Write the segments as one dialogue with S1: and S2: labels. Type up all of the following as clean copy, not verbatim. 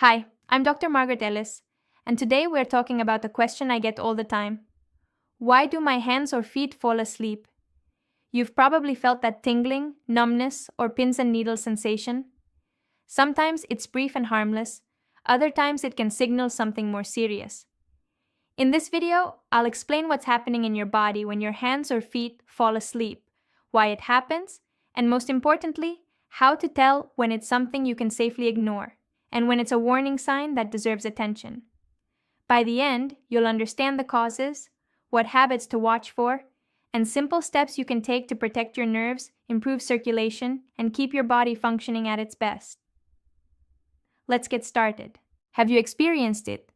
S1: Hi, I'm Dr. Margaret Ellis, and today we're talking about a question I get all the time. Why do my hands or feet fall asleep? You've probably felt that tingling, numbness, or pins and needles sensation. Sometimes it's brief and harmless, other times it can signal something more serious. In this video, I'll explain what's happening in your body when your hands or feet fall asleep, why it happens, and most importantly, how to tell when it's something you can safely ignore, and when it's a warning sign that deserves attention. By the end, you'll understand the causes, what habits to watch for, and simple steps you can take to protect your nerves, improve circulation, and keep your body functioning at its best. Let's get started. Have you experienced it?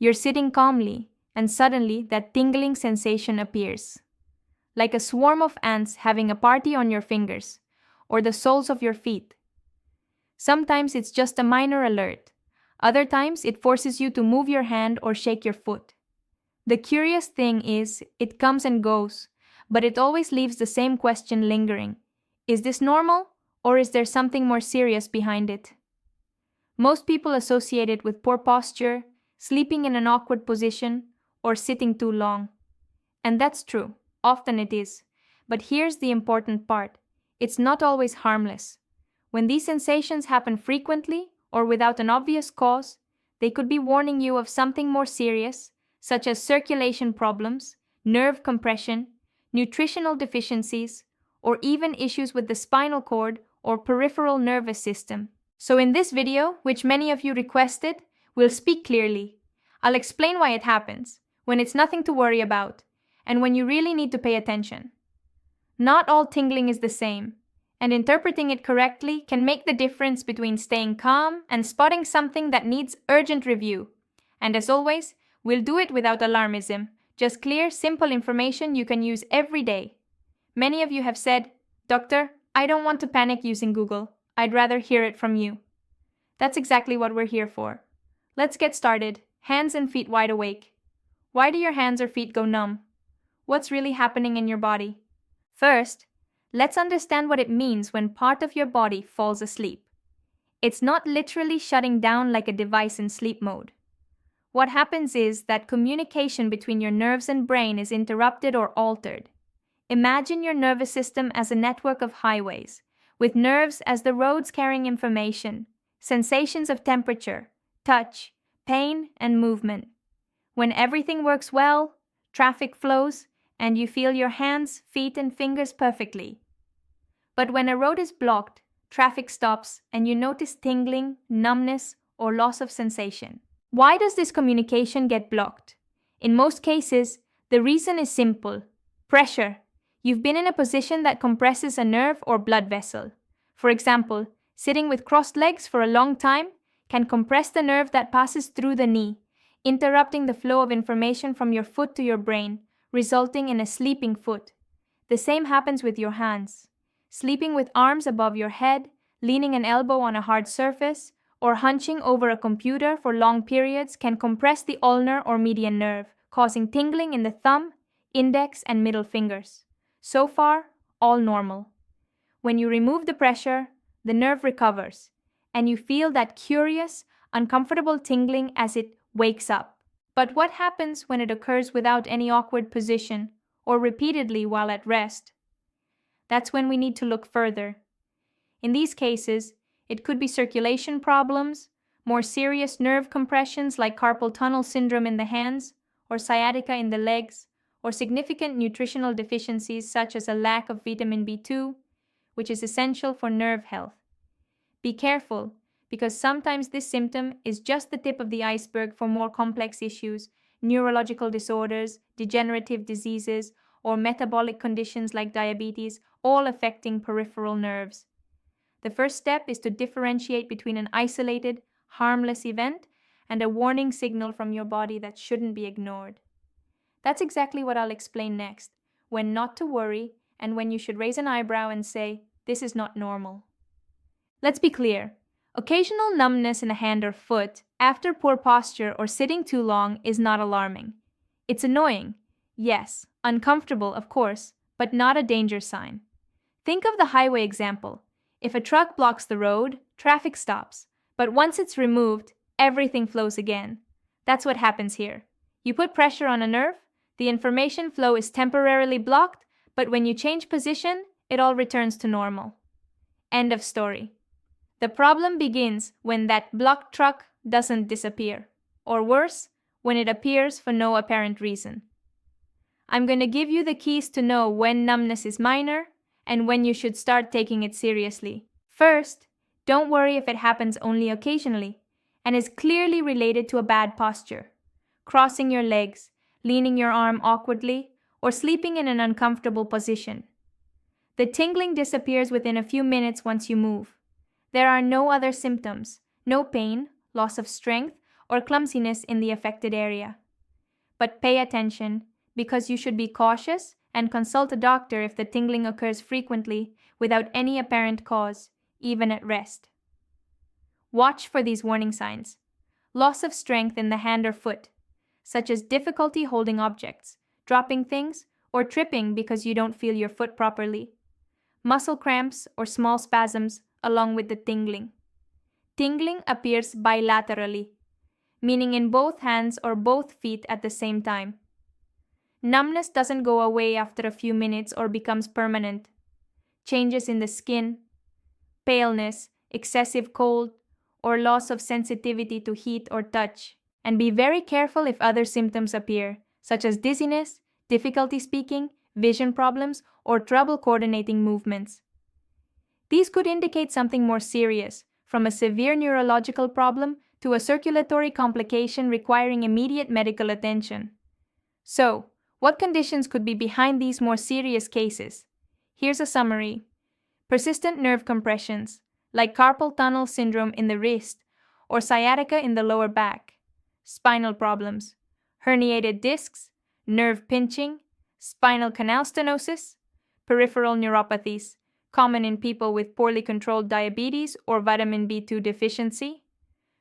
S1: You're sitting calmly, and suddenly that tingling sensation appears. Like a swarm of ants having a party on your fingers, or the soles of your feet. Sometimes it's just a minor alert. Other times it forces you to move your hand or shake your foot. The curious thing is, it comes and goes, but it always leaves the same question lingering. Is this normal, or is there something more serious behind it? Most people associate it with poor posture, sleeping in an awkward position, or sitting too long. And that's true, often it is. But here's the important part. It's not always harmless. When these sensations happen frequently or without an obvious cause, they could be warning you of something more serious, such as circulation problems, nerve compression, nutritional deficiencies, or even issues with the spinal cord or peripheral nervous system. So in this video, which many of you requested, we'll speak clearly. I'll explain why it happens, when it's nothing to worry about, and when you really need to pay attention. Not all tingling is the same, and interpreting it correctly can make the difference between staying calm and spotting something that needs urgent review. And as always, we'll do it without alarmism, just clear, simple information you can use every day. Many of you have said, "Doctor, I don't want to panic using Google. I'd rather hear it from you." That's exactly what we're here for. Let's get started. Hands and feet wide awake. Why do your hands or feet go numb? What's really happening in your body? First, let's understand what it means when part of your body falls asleep. It's not literally shutting down like a device in sleep mode. What happens is that communication between your nerves and brain is interrupted or altered. Imagine your nervous system as a network of highways, with nerves as the roads carrying information, sensations of temperature, touch, pain, and movement. When everything works well, traffic flows, and you feel your hands, feet, and fingers perfectly. But when a road is blocked, traffic stops, and you notice tingling, numbness, or loss of sensation. Why does this communication get blocked? In most cases, the reason is simple: pressure. You've been in a position that compresses a nerve or blood vessel. For example, sitting with crossed legs for a long time can compress the nerve that passes through the knee, interrupting the flow of information from your foot to your brain, resulting in a sleeping foot. The same happens with your hands. Sleeping with arms above your head, leaning an elbow on a hard surface, or hunching over a computer for long periods can compress the ulnar or median nerve, causing tingling in the thumb, index, and middle fingers. So far, all normal. When you remove the pressure, the nerve recovers, and you feel that curious, uncomfortable tingling as it wakes up. But what happens when it occurs without any awkward position or repeatedly while at rest? That's when we need to look further. In these cases, it could be circulation problems, more serious nerve compressions like carpal tunnel syndrome in the hands, or sciatica in the legs, or significant nutritional deficiencies such as a lack of vitamin B2, which is essential for nerve health. Be careful, because sometimes this symptom is just the tip of the iceberg for more complex issues, neurological disorders, degenerative diseases, or metabolic conditions like diabetes, all affecting peripheral nerves. The first step is to differentiate between an isolated, harmless event and a warning signal from your body that shouldn't be ignored. That's exactly what I'll explain next, when not to worry and when you should raise an eyebrow and say, "This is not normal." Let's be clear. Occasional numbness in a hand or foot after poor posture or sitting too long is not alarming. It's annoying, yes, uncomfortable of course, but not a danger sign. Think of the highway example. If a truck blocks the road, traffic stops, but once it's removed, everything flows again. That's what happens here. You put pressure on a nerve, the information flow is temporarily blocked, but when you change position, it all returns to normal. End of story. The problem begins when that blocked truck doesn't disappear, or worse, when it appears for no apparent reason. I'm going to give you the keys to know when numbness is minor and when you should start taking it seriously. First, don't worry if it happens only occasionally and is clearly related to a bad posture. Crossing your legs, leaning your arm awkwardly, or sleeping in an uncomfortable position. The tingling disappears within a few minutes once you move. There are no other symptoms, no pain, loss of strength, or clumsiness in the affected area. But pay attention, because you should be cautious and consult a doctor if the tingling occurs frequently without any apparent cause, even at rest. Watch for these warning signs. Loss of strength in the hand or foot, such as difficulty holding objects, dropping things, or tripping because you don't feel your foot properly. Muscle cramps or small spasms along with the tingling. Tingling appears bilaterally, meaning in both hands or both feet at the same time. Numbness doesn't go away after a few minutes or becomes permanent. Changes in the skin, paleness, excessive cold, or loss of sensitivity to heat or touch. And be very careful if other symptoms appear, such as dizziness, difficulty speaking, vision problems, or trouble coordinating movements. These could indicate something more serious, from a severe neurological problem to a circulatory complication requiring immediate medical attention. So, what conditions could be behind these more serious cases? Here's a summary. Persistent nerve compressions, like carpal tunnel syndrome in the wrist or sciatica in the lower back. Spinal problems, herniated discs, nerve pinching, spinal canal stenosis, peripheral neuropathies, common in people with poorly controlled diabetes or vitamin B2 deficiency,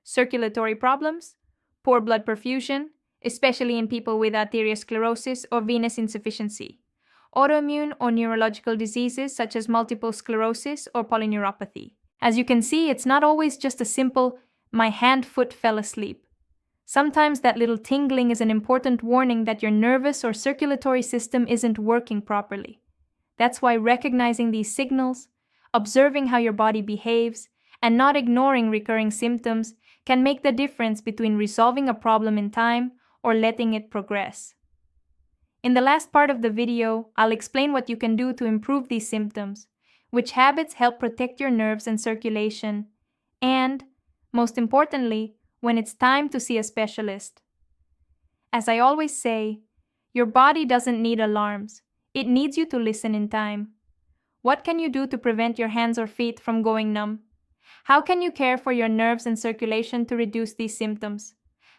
S1: circulatory problems, poor blood perfusion, especially in people with arteriosclerosis or venous insufficiency, autoimmune or neurological diseases such as multiple sclerosis or polyneuropathy. As you can see, it's not always just a simple, my hand-foot fell asleep. Sometimes that little tingling is an important warning that your nervous or circulatory system isn't working properly. That's why recognizing these signals, observing how your body behaves, and not ignoring recurring symptoms can make the difference between resolving a problem in time or letting it progress. In the last part of the video, I'll explain what you can do to improve these symptoms, which habits help protect your nerves and circulation, and, most importantly, when it's time to see a specialist. As I always say, your body doesn't need alarms. It needs you to listen in time. What can you do to prevent your hands or feet from going numb? How can you care for your nerves and circulation to reduce these symptoms?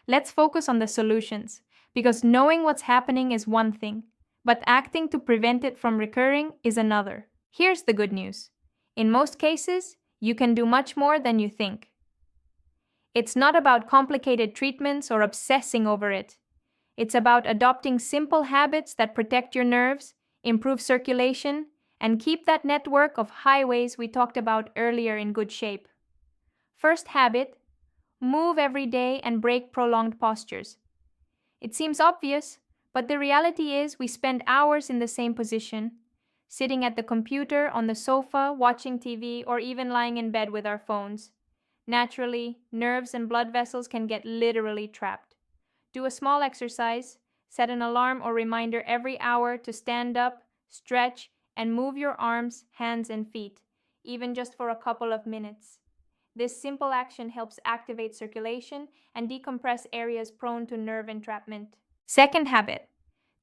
S1: Let's focus on the solutions, because knowing what's happening is one thing, but acting to prevent it from recurring is another. Here's the good news. In most cases, you can do much more than you think. It's not about complicated treatments or obsessing over it. It's about adopting simple habits that protect your nerves, improve circulation, and keep that network of highways we talked about earlier in good shape. First habit, move every day and break prolonged postures. It seems obvious, but the reality is we spend hours in the same position, sitting at the computer, on the sofa, watching TV, or even lying in bed with our phones. Naturally, nerves and blood vessels can get literally trapped. Do a small exercise, set an alarm or reminder every hour to stand up, stretch, and move your arms, hands, and feet, even just for a couple of minutes. This simple action helps activate circulation and decompress areas prone to nerve entrapment. Second habit,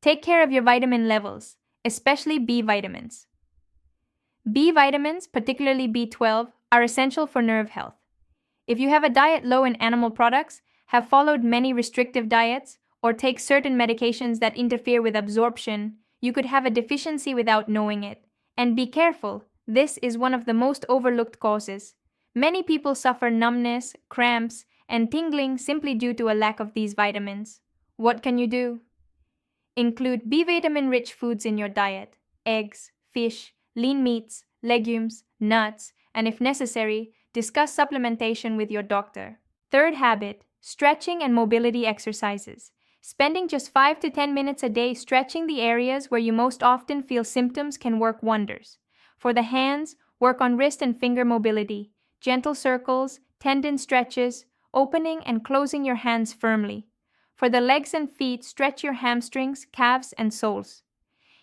S1: take care of your vitamin levels, especially B vitamins. B vitamins, particularly B12, are essential for nerve health. If you have a diet low in animal products, have followed many restrictive diets, or take certain medications that interfere with absorption, you could have a deficiency without knowing it. And be careful, this is one of the most overlooked causes. Many people suffer numbness, cramps, and tingling simply due to a lack of these vitamins. What can you do? Include B vitamin-rich foods in your diet: eggs, fish, lean meats, legumes, nuts, and if necessary, discuss supplementation with your doctor. Third habit, stretching and mobility exercises. Spending just 5 to 10 minutes a day stretching the areas where you most often feel symptoms can work wonders. For the hands, work on wrist and finger mobility, gentle circles, tendon stretches, opening and closing your hands firmly. For the legs and feet, stretch your hamstrings, calves, and soles.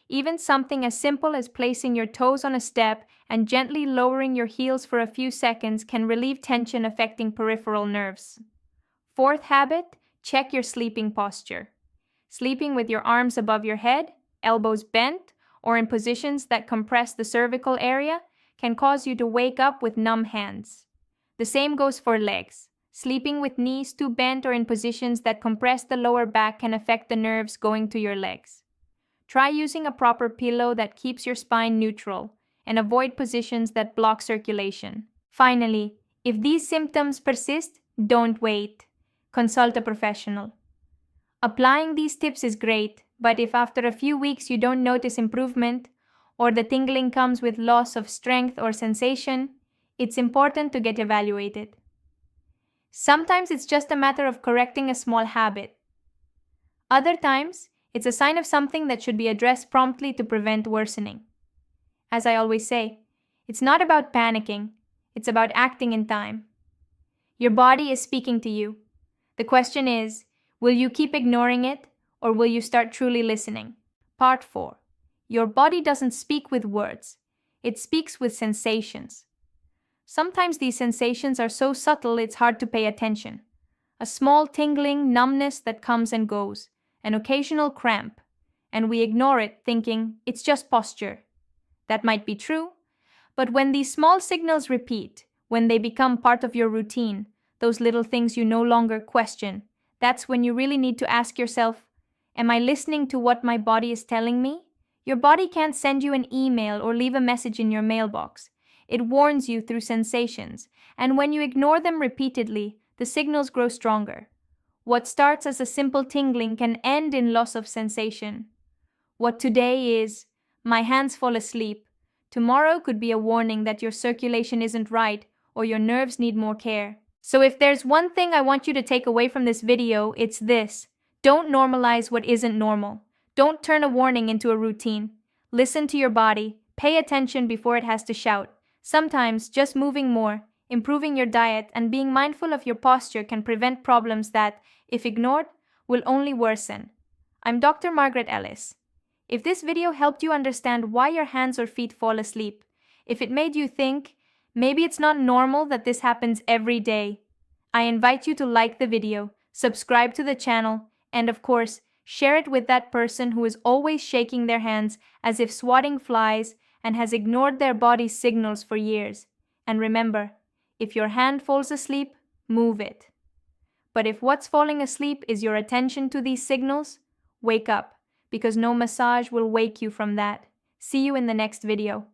S1: Even something as simple as placing your toes on a step and gently lowering your heels for a few seconds can relieve tension affecting peripheral nerves. Fourth habit, check your sleeping posture. Sleeping with your arms above your head, elbows bent, or in positions that compress the cervical area can cause you to wake up with numb hands. The same goes for legs. Sleeping with knees too bent or in positions that compress the lower back can affect the nerves going to your legs. Try using a proper pillow that keeps your spine neutral and avoid positions that block circulation. Finally, if these symptoms persist, don't wait. Consult a professional. Applying these tips is great, but if after a few weeks you don't notice improvement, or the tingling comes with loss of strength or sensation, it's important to get evaluated. Sometimes it's just a matter of correcting a small habit. Other times, it's a sign of something that should be addressed promptly to prevent worsening. As I always say, it's not about panicking, it's about acting in time. Your body is speaking to you. The question is, will you keep ignoring it, or will you start truly listening? Part 4. Your body doesn't speak with words. It speaks with sensations. Sometimes these sensations are so subtle it's hard to pay attention. A small tingling, numbness that comes and goes, an occasional cramp, and we ignore it thinking it's just posture. That might be true, but when these small signals repeat, when they become part of your routine, those little things you no longer question, that's when you really need to ask yourself, am I listening to what my body is telling me? Your body can't send you an email or leave a message in your mailbox. It warns you through sensations, and when you ignore them repeatedly, the signals grow stronger. What starts as a simple tingling can end in loss of sensation. What today is, my hands fall asleep, tomorrow could be a warning that your circulation isn't right or your nerves need more care. So if there's one thing I want you to take away from this video, it's this. Don't normalize what isn't normal. Don't turn a warning into a routine. Listen to your body. Pay attention before it has to shout. Sometimes just moving more, improving your diet, and being mindful of your posture can prevent problems that, if ignored, will only worsen. I'm Dr. Margaret Ellis. If this video helped you understand why your hands or feet fall asleep, if it made you think, maybe it's not normal that this happens every day, I invite you to like the video, subscribe to the channel, and of course, share it with that person who is always shaking their hands as if swatting flies and has ignored their body's signals for years. And remember, if your hand falls asleep, move it. But if what's falling asleep is your attention to these signals, wake up, because no massage will wake you from that. See you in the next video.